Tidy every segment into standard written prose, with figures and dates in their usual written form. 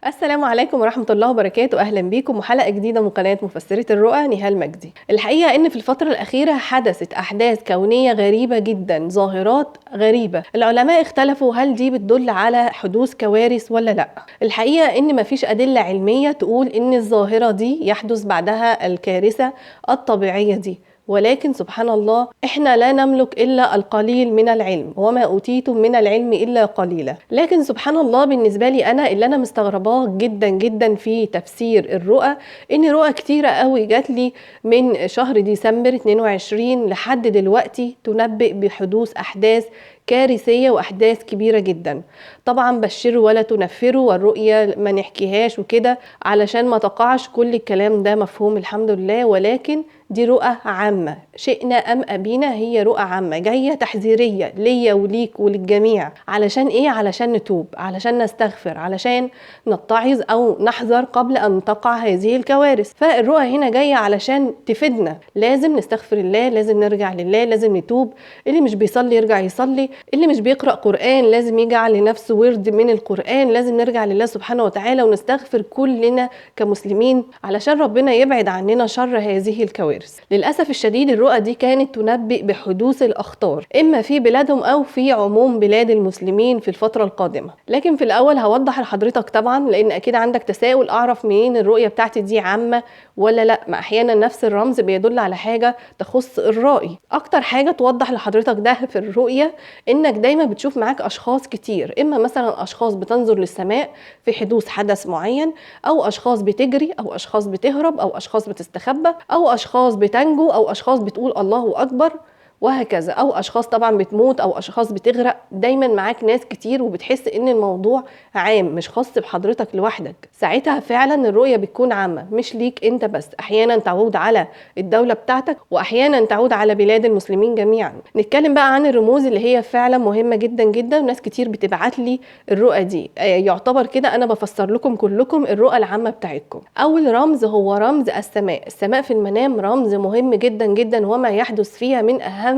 السلام عليكم ورحمة الله وبركاته. أهلا بيكم وحلقة جديدة من قناة مفسرة الرؤى نهال مجدي. الحقيقة إن في الفترة الأخيرة حدثت أحداث كونية غريبة جدا، ظاهرات غريبة. العلماء اختلفوا هل دي بتدل على حدوث كوارث ولا لا. الحقيقة إن مفيش أدلة علمية تقول إن الظاهرة دي يحدث بعدها الكارثة الطبيعية دي، ولكن سبحان الله احنا لا نملك الا القليل من العلم، وما اوتيتم من العلم الا قليلا. لكن سبحان الله بالنسبه لي انا اللي انا مستغرباه جدا جدا في تفسير الرؤى، ان رؤى كتيره قوي جات لي من شهر ديسمبر 22 لحد دلوقتي تنبئ بحدوث احداث كارثيه واحداث كبيره جدا. طبعا بشروا ولا تنفروا، والرؤيه ما نحكيهاش وكده علشان ما تقعش، كل الكلام ده مفهوم الحمد لله، ولكن دي رؤى عامة، شئنا أم أبينا هي رؤى عامة جاية تحذيرية ليا وليك وللجميع. علشان إيه؟ علشان نتوب، علشان نستغفر، علشان نتعظ أو نحذر قبل أن تقع هذه الكوارث. فالرؤى هنا جاية علشان تفيدنا، لازم نستغفر الله، لازم نرجع لله، لازم نتوب. اللي مش بيصلي يرجع يصلي، اللي مش بيقرأ قرآن لازم يجعل لنفسه ورد من القرآن، لازم نرجع لله سبحانه وتعالى ونستغفر كلنا كمسلمين علشان ربنا يبعد عننا شر هذه الكوارث. للأسف الشديد الرؤى دي كانت تنبئ بحدوث الأخطار إما في بلادهم أو في عموم بلاد المسلمين في الفترة القادمة. لكن في الأول هوضح لحضرتك طبعا، لأن أكيد عندك تساؤل أعرف منين الرؤية بتاعتي دي عامة ولا لا. ما أحيانا نفس الرمز بيدل على حاجة تخص الرائي. أكتر حاجة توضح لحضرتك ده في الرؤية إنك دايما بتشوف معاك أشخاص كتير، إما مثلا أشخاص بتنظر للسماء في حدوث حدث معين، أو أشخاص بتجري، أو أشخاص بتهرب، أو أشخاص بتستخبى، أو أشخاص بتنجو، أو أشخاص بتقول الله أكبر، وهكذا، أو أشخاص طبعا بتموت، أو أشخاص بتغرق. دايما معاك ناس كتير وبتحس إن الموضوع عام مش خاص بحضرتك لوحدك. ساعتها فعلا الرؤية بتكون عامة مش ليك انت بس، أحيانا تعود على الدولة بتاعتك، وأحيانا تعود على بلاد المسلمين جميعا. نتكلم بقى عن الرموز اللي هي فعلا مهمة جدا جدا، وناس كتير بتبعت لي الرؤى دي، يعتبر كده أنا بفسر لكم كلكم الرؤى العامة بتاعتكم. أول رمز هو رمز السماء. السماء في المنام رمز مهم جدا جدا، وما يحدث فيها من أهم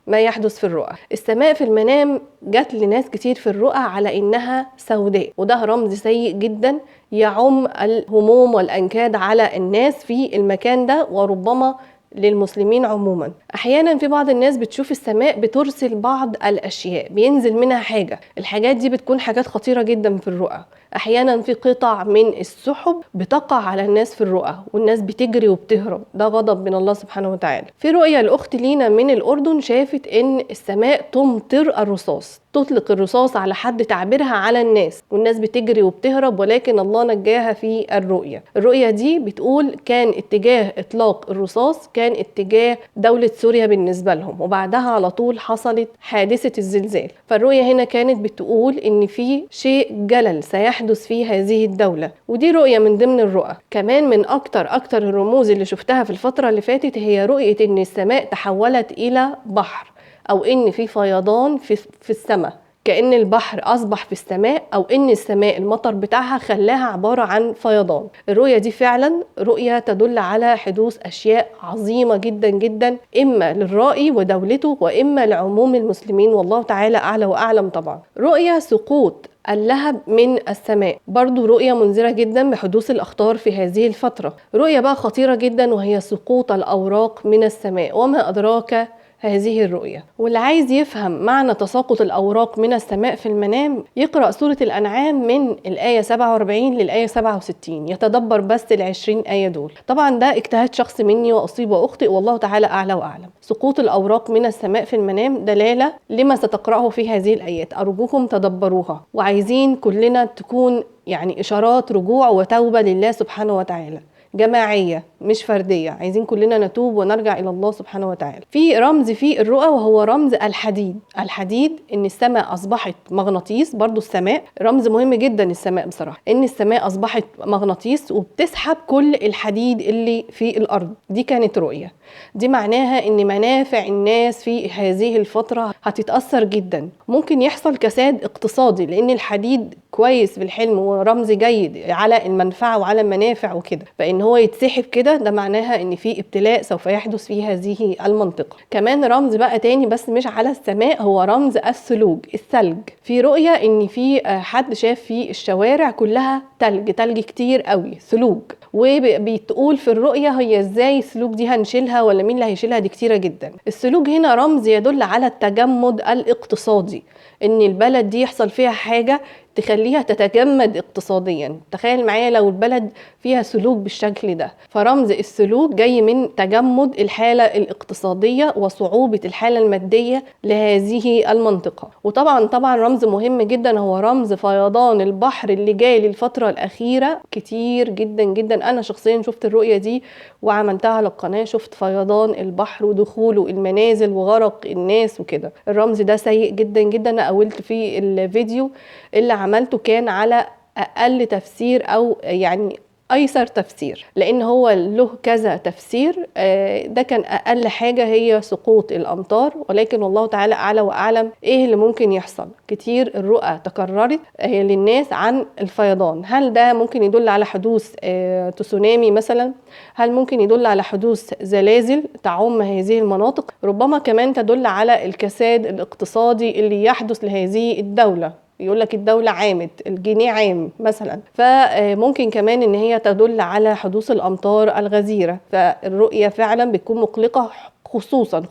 ما يحدث في الرؤى. السماء في المنام جات لناس كتير في الرؤى على إنها سوداء، وده رمز سيء جدا يعم الهموم والأنكاد على الناس في المكان ده، وربما للمسلمين عموما. احيانا في بعض الناس بتشوف السماء بترسل بعض الاشياء، بينزل منها حاجة. الحاجات دي بتكون حاجات خطيرة جدا في الرؤى. احيانا في قطع من السحب بتقع على الناس في الرؤى، والناس بتجري وبتهرب، ده غضب من الله سبحانه وتعالى. في رؤية الاخت لينا من الاردن شافت ان السماء تمطر الرصاص، تطلق الرصاص على حد تعبيرها على الناس، والناس بتجري وبتهرب، ولكن الله نجاها في الرؤية. الرؤية دي بتقول كان اتجاه اطلاق الرصاص كان اتجاه دولة سوريا بالنسبة لهم، وبعدها على طول حصلت حادثة الزلزال. فالرؤية هنا كانت بتقول ان في شيء جلل سيحدث في هذه الدولة، ودي رؤية من ضمن الرؤى. كمان من اكتر الرموز اللي شفتها في الفترة اللي فاتت هي رؤية ان السماء تحولت الى بحر، او ان في فيضان في السماء، كأن البحر أصبح في السماء، أو إن السماء المطر بتاعها خلاها عبارة عن فيضان. الرؤية دي فعلا رؤية تدل على حدوث أشياء عظيمة جدا جدا، إما للرائي ودولته، وإما لعموم المسلمين، والله تعالى أعلى وأعلم. طبعا رؤية سقوط اللهب من السماء برضو رؤية منذرة جدا بحدوث الأخطار في هذه الفترة. رؤية بقى خطيرة جدا وهي سقوط الأوراق من السماء، وما أدراك هذه الرؤية. واللي عايز يفهم معنى تساقط الأوراق من السماء في المنام يقرأ سورة الأنعام من الآية 47 للآية 67، يتدبر بس ال20 آية دول. طبعا ده اجتهاد شخص مني وأصيب وأخطئ، والله تعالى أعلى وأعلم. سقوط الأوراق من السماء في المنام دلالة لما ستقرأه في هذه الآيات، أرجوكم تدبروها، وعايزين كلنا تكون يعني إشارات رجوع وتوبة لله سبحانه وتعالى، جماعية مش فردية. عايزين كلنا نتوب ونرجع إلى الله سبحانه وتعالى. في رمز في الرؤى وهو رمز الحديد. الحديد إن السماء أصبحت مغناطيس، برضو السماء رمز مهم جدا. السماء بصراحة إن السماء أصبحت مغناطيس وبتسحب كل الحديد اللي في الأرض. دي كانت رؤية، دي معناها إن منافع الناس في هذه الفترة هتتأثر جدا. ممكن يحصل كساد اقتصادي، لأن الحديد كويس في الحلم ورمز جيد على المنفعة وعلى المنافع وكده، فإن هو يتسحب كده ده معناها إن في ابتلاء سوف يحدث في هذه المنطقة. كمان رمز بقى تاني بس مش على السماء، هو رمز الثلوج، الثلج. في رؤية إن في حد شاف في الشوارع كلها تلج كتير قوي، ثلوج، وبتقول في الرؤية هي ازاي الثلوج دي هنشيلها ولا مين اللي هيشيلها؟ دي كتيرة جدا. الثلوج هنا رمز يدل على التجمد الاقتصادي، ان البلد دي يحصل فيها حاجة تخليها تتجمد اقتصاديا. تخيل معايا لو البلد فيها ثلوج بالشكل ده، فرمز الثلوج جاي من تجمد الحالة الاقتصادية وصعوبة الحالة المادية لهذه المنطقة. وطبعا رمز مهم جدا هو رمز فيضان البحر اللي جاي للفترة الأخيرة كتير جدا جدا. أنا شخصيا شفت الرؤية دي وعملتها على القناة، شفت فيضان البحر ودخوله المنازل وغرق الناس وكده. الرمز ده سيء جدا جدا. أنا قولت في الفيديو اللي عملته كان على أقل تفسير أو يعني أيسر تفسير، لأن هو له كذا تفسير. ده كان أقل حاجة هي سقوط الأمطار، ولكن والله تعالى أعلى وأعلم إيه اللي ممكن يحصل. كتير الرؤى تكررت للناس عن الفيضان. هل ده ممكن يدل على حدوث تسونامي مثلا؟ هل ممكن يدل على حدوث زلازل تعم هذه المناطق؟ ربما كمان تدل على الكساد الاقتصادي اللي يحدث لهذه الدولة. يقول لك الدولة عامت، الجنيه عام مثلا، فممكن كمان ان هي تدل على حدوث الامطار الغزيرة. فالرؤية فعلا بتكون مقلقة،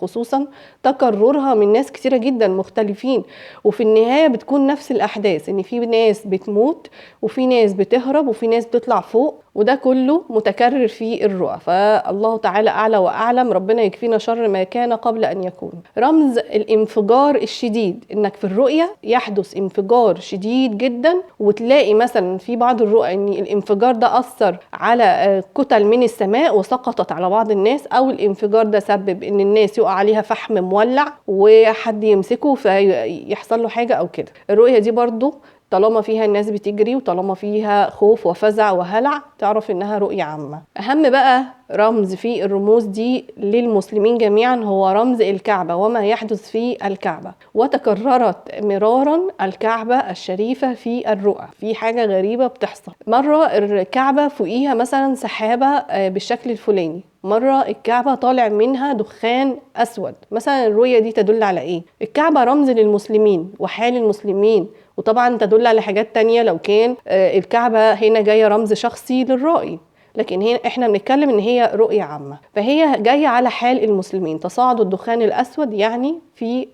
خصوصا تكررها من ناس كتيرة جدا مختلفين، وفي النهاية بتكون نفس الأحداث، إن في ناس بتموت وفي ناس بتهرب وفي ناس بتطلع فوق، وده كله متكرر في الرؤى. فالله تعالى أعلى وأعلم، ربنا يكفينا شر ما كان قبل أن يكون. رمز الانفجار الشديد، إنك في الرؤية يحدث انفجار شديد جدا، وتلاقي مثلا في بعض الرؤى إن الانفجار ده أثر على كتل من السماء وسقطت على بعض الناس، أو الانفجار ده سبب إن الناس يقع عليها فحم مولع وحد يمسكه فيحصل له حاجة أو كده. الرؤية دي برضو طالما فيها الناس بتجري وطالما فيها خوف وفزع وهلع تعرف انها رؤية عامة. اهم بقى رمز في الرموز دي للمسلمين جميعا هو رمز الكعبة وما يحدث في الكعبة. وتكررت مرارا الكعبة الشريفة في الرؤى. في حاجة غريبة بتحصل، مرة الكعبة فوقيها مثلا سحابة بالشكل الفلاني، مرة الكعبة طالع منها دخان أسود. مثلا الرؤية دي تدل على إيه؟ الكعبة رمز للمسلمين وحال المسلمين، وطبعا تدل على حاجات تانية لو كان الكعبة هنا جاية رمز شخصي للرائي، لكن هنا احنا بنتكلم ان هي رؤية عامة، فهي جاية على حال المسلمين. تصاعد الدخان الأسود يعني في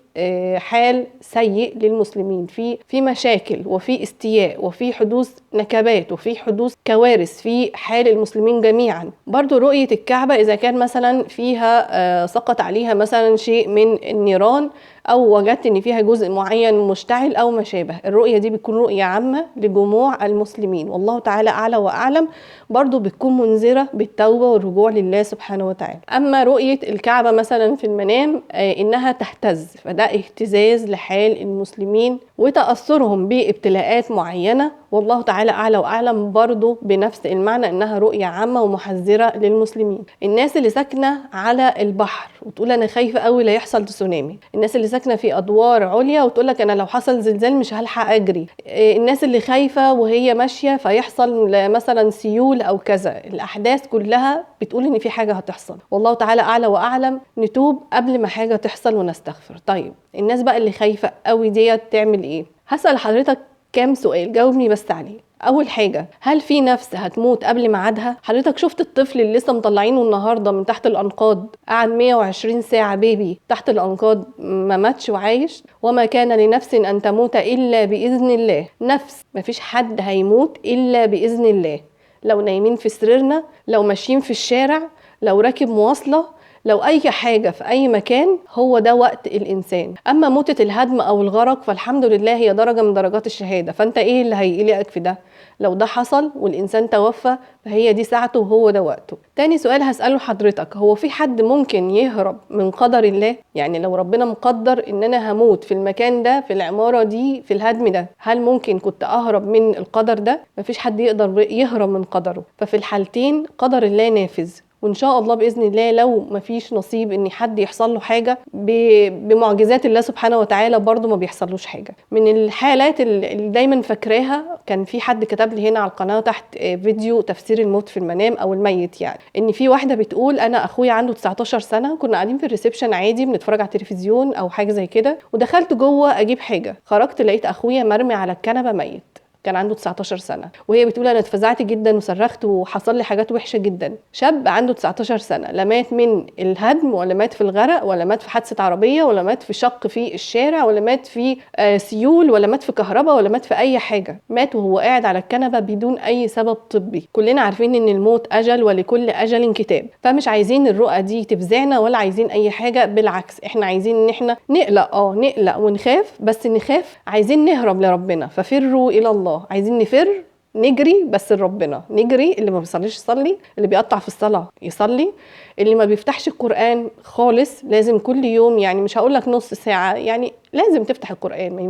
حال سيء للمسلمين، في مشاكل وفي استياء وفي حدوث نكبات وفي حدوث كوارث في حال المسلمين جميعا. برضو رؤية الكعبة إذا كان مثلا فيها سقط عليها مثلا شيء من النيران أو وجدت إن فيها جزء معين مشتعل أو ما شابه، الرؤية دي بتكون رؤية عامة لجموع المسلمين، والله تعالى أعلى وأعلم. برضو بتكون منذرة بالتوبة والرجوع لله سبحانه وتعالى. أما رؤية الكعبة مثلا في المنام إنها تهتز، فده اهتزاز لحال المسلمين وتأثرهم بابتلاءات معينة، والله تعالى أعلى وأعلم. برضو بنفس المعنى إنها رؤية عامة ومحذرة للمسلمين. الناس اللي ساكنة على البحر وتقول أنا خايفة قوي لا يحصل تسونامي، الناس اللي ساكنة في أدوار عليا وتقول لك أنا لو حصل زلزال مش هلحق أجري، الناس اللي خايفة وهي ماشية فيحصل مثلا سيول أو كذا، الأحداث كلها بتقول إن في حاجة هتحصل. والله تعالى أعلى وأعلم. نتوب قبل ما حاجة تحصل ونستغفر. طيب الناس بقى اللي خايفة قوي ديت تعمل إيه؟ هسأل حضرتك كام سؤال جاوبني بس عليه. اول حاجه، هل في نفس هتموت قبل ميعادها؟ حضرتك شفت الطفل اللي لسه مطلعينه النهارده من تحت الانقاض قعد 120 ساعه بيبي تحت الانقاض ما ماتش وعايش؟ وما كان لنفس ان تموت الا باذن الله. نفس، مفيش حد هيموت الا باذن الله. لو نايمين في سريرنا، لو ماشيين في الشارع، لو راكب مواصله، لو اي حاجه في اي مكان، هو ده وقت الانسان. اما موتة الهدم او الغرق فالحمد لله هي درجه من درجات الشهاده، فانت ايه اللي هيقلقك في ده؟ لو ده حصل والإنسان توفى فهي دي ساعته وهو ده وقته. تاني سؤال هسأله حضرتك، هو في حد ممكن يهرب من قدر الله؟ يعني لو ربنا مقدر إن أنا هموت في المكان ده، في العمارة دي، في الهدم ده، هل ممكن كنت أهرب من القدر ده؟ مفيش حد يقدر يهرب من قدره. ففي الحالتين قدر الله نافذ، وان شاء الله باذن الله لو ما فيش نصيب ان حد يحصل له حاجه بمعجزات الله سبحانه وتعالى برضو ما بيحصلوش حاجه. من الحالات اللي دايما فاكراها، كان في حد كتب لي هنا على القناه تحت فيديو تفسير الموت في المنام او الميت، يعني ان في واحده بتقول انا اخويا عنده 19 سنه، كنا قاعدين في الريسبشن عادي بنتفرج على التلفزيون او حاجه زي كده، ودخلت جوه اجيب حاجه، خرجت لقيت اخويا مرمي على الكنبه ميت، كان عنده 19 سنة. وهي بتقول انا اتفزعت جدا وصرخت وحصل لي حاجات وحشة جدا. شاب عنده 19 سنة لا مات من الهدم ولا مات في الغرق ولا مات في حادثة عربية ولا مات في شق في الشارع ولا مات في سيول ولا مات في كهرباء ولا مات في اي حاجة، مات وهو قاعد على الكنبة بدون اي سبب طبي. كلنا عارفين ان الموت اجل ولكل اجل كتاب، فمش عايزين الرؤى دي تفزعنا ولا عايزين اي حاجة، بالعكس احنا عايزين ان احنا نقلق نقلق ونخاف، بس نخاف عايزين نهرب لربنا، ففروا الى الله. عايزين نفر نجري بس لربنا، نجري، اللي ما بيصليش يصلي، اللي بيقطع في الصلاة يصلي، اللي ما بيفتحش القرآن خالص لازم كل يوم، يعني مش هقول لك نص ساعة، يعني لازم تفتح القرآن. ما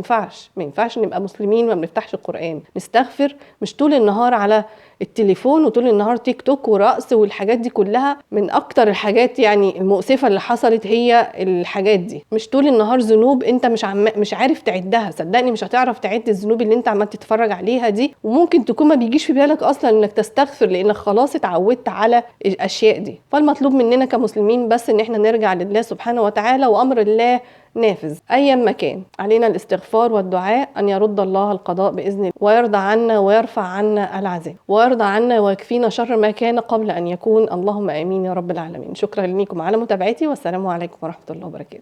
ينفعش نبقى مسلمين ما بنفتحش القرآن، نستغفر، مش طول النهار على التليفون وطول النهار تيك توك ورقص والحاجات دي كلها. من اكتر الحاجات يعني المؤسفة اللي حصلت هي الحاجات دي، مش طول النهار ذنوب انت مش عارف تعدها، صدقني مش هتعرف تعد الذنوب اللي انت عمال تتفرج عليها دي، وممكن تكون ما بيجيش في بالك اصلا انك تستغفر لانك خلاص اتعودت على الاشياء دي. فالمطلوب مننا كمسلمين بس ان احنا نرجع لله سبحانه وتعالى، وامر الله نافذ ايا ما كان. علينا الاستغفار والدعاء ان يرد الله القضاء باذنه ويرضى عنا ويرفع عنا العذاب ويرضى عنا ويكفينا شر ما كان قبل ان يكون. اللهم امين يا رب العالمين. شكرا لكم على متابعتي، والسلام عليكم ورحمه الله وبركاته.